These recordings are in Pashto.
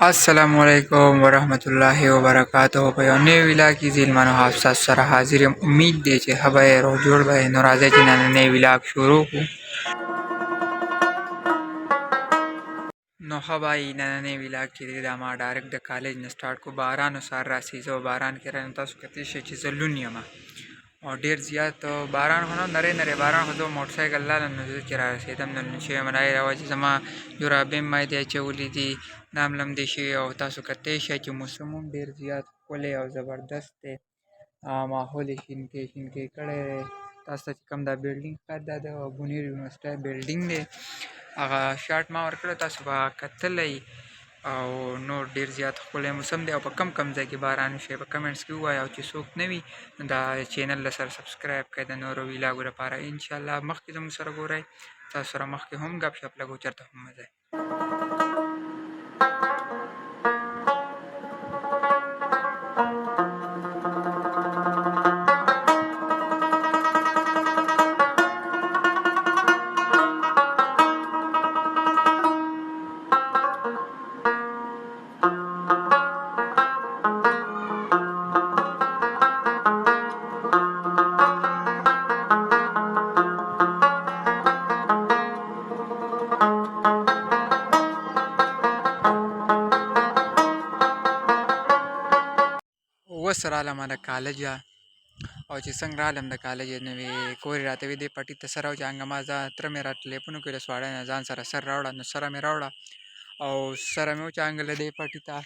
अस्सलामुअलैकुम वरहमतुल्लाहि वबरकातुहू په یو نوي ویلاګ کې ځیلمانو حافظ سره حاضر یم. امید دی چې ښه به یې روغ جوړ به یې. نو راځئ چې نننی ویلاګ شروع کړو. نو ښه بهایي نننی ویلاګ چې دی دا ما ډایرکټ د کالج نه سټارټ کړو. باران و سهار راسي، زه باران کې رایم. تاسو کتلی شئ چې زه لوند یم او ډېر زیات باران خو نه نری نری باران خو زه موټر سایکل لاړم نو زه چې رارسېدم نو لوند شوی یم. دا یې وجه زما جرابې مې دی اچولي دي، دا هم لمدې شوي او تاسو کتلی شئ چې موسم هم ډېر زیات ښکلی او زبردست دی. ماحول یې شینکی شینکی کړی دی. تاسو ته چې کوم دا بلډینګ ښکاري دا د بونیر یونیورسټۍ بلډینګ دی. هغه شاټ ما ورکړی، تاسو به کتلی او نور ډېر زیات ښکلی موسم دی. او په کم کم ځای کې باران وشي په کمنټس کې ووایه، او چې څوک نه وي دا چینل له سره سبسکرایب کړئ د نورو ویلاګو لپاره. انشاءالله مخکې زموږ سره ګورئ، تاسو سره مخکې هم ګپ شپ لګو چېرته هم مه ځئ. اوس رالم د کالجه او چې څنګه رالم د کالجه نو کور یې راته ویې دې پټي ته سر راوچانګه. ما تره مې را ټلیفون وکړ له سواړۍ نه ځان سره سر راوړه. نو سره مې راوړه او سره مې وچانګله دې پټي ته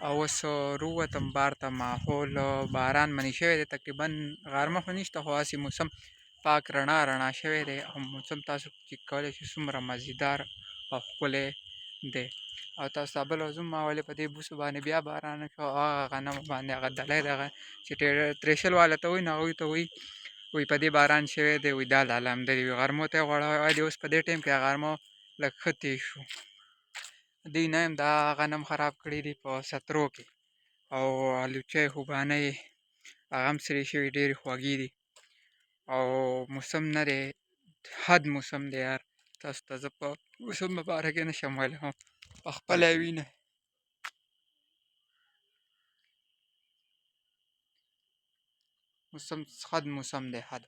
او اوس رووتم بار ته. ماحول باران منې شوی دی، تقریبا غرمه خو نشته خو هسې موسم پاک رڼا رڼا شوی دی او موسم تاسو چې کولی شئ څومره مزیدار او ښکلی دی. او تاسو ته بله وضوم ما ولې په دې بوسو باندې بیا باران شو او هغه غنمو باندې هغه دلی دغه چې ترېشل والا ته وایي نو هغوی ته وایي په دې باران شوی دی، وایي دا لالامده دي. غرمو ته یې غوړوی دی. اوس په دې ټایم کې غرمو لږ ښه تېز شو. دوی نه یم دا غنم خراب کړي دي په سترو کې او الوچۍ خوبانۍ هغه هم سرې شوي، ډېرې خوږې دي او موسم نه دی، حد موسم دی یار. تاسو ته زه په موسم په باره کې نشم ویلی، خو په خپله یې وینئ. موسم حد موسم دی، حد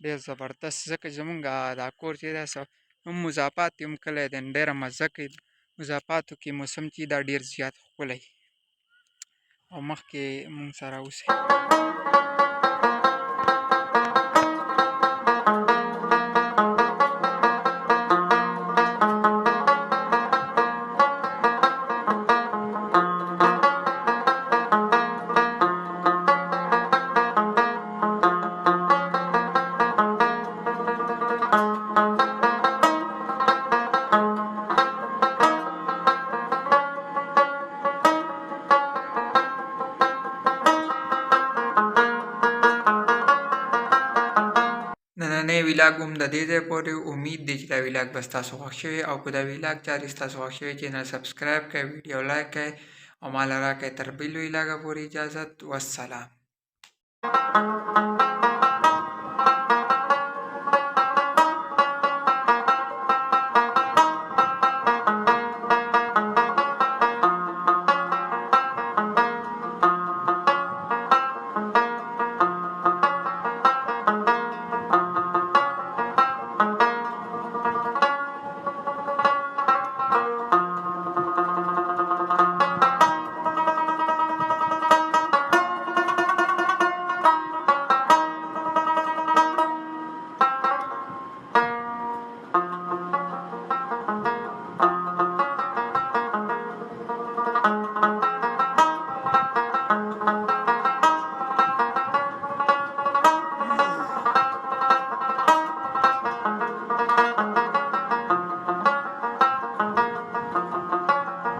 ډېر زبردست. ځکه چې زمونږ دا کور چې دی هم مضافات کې هم کلی دی، ډېره مزه کوي. مضافاتو کې موسم چې دا ډېر زیات ښکلی او مخکې مونږ سره اوسئ. نننی ویلاګ هم د دې ځای پورې. امید دی چې دا ویلاګ به ستاسو خوښ شوی او که دا ویلاګ چارې ستاسو خوښ شوی چینل سبسکرایب کړئ، ویډیو لایک کړئ او ماله راکړئ. تر بل ویلاګه پورې اجازت، والسلام.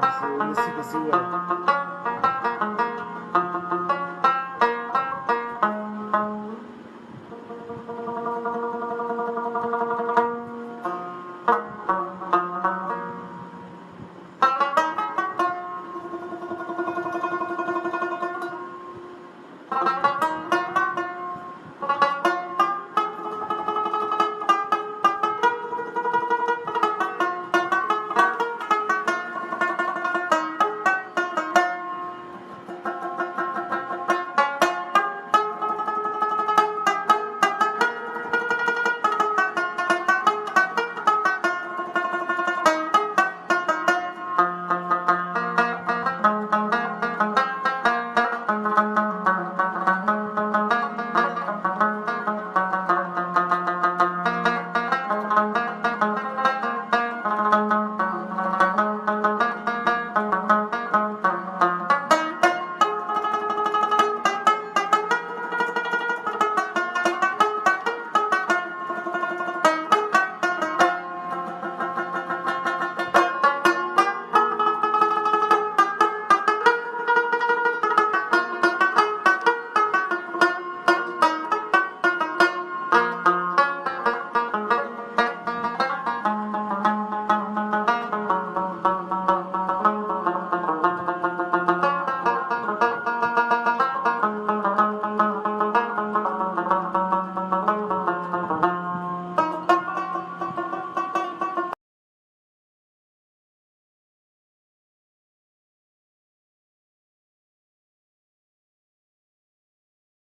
Nasıl, nasıl kızı var?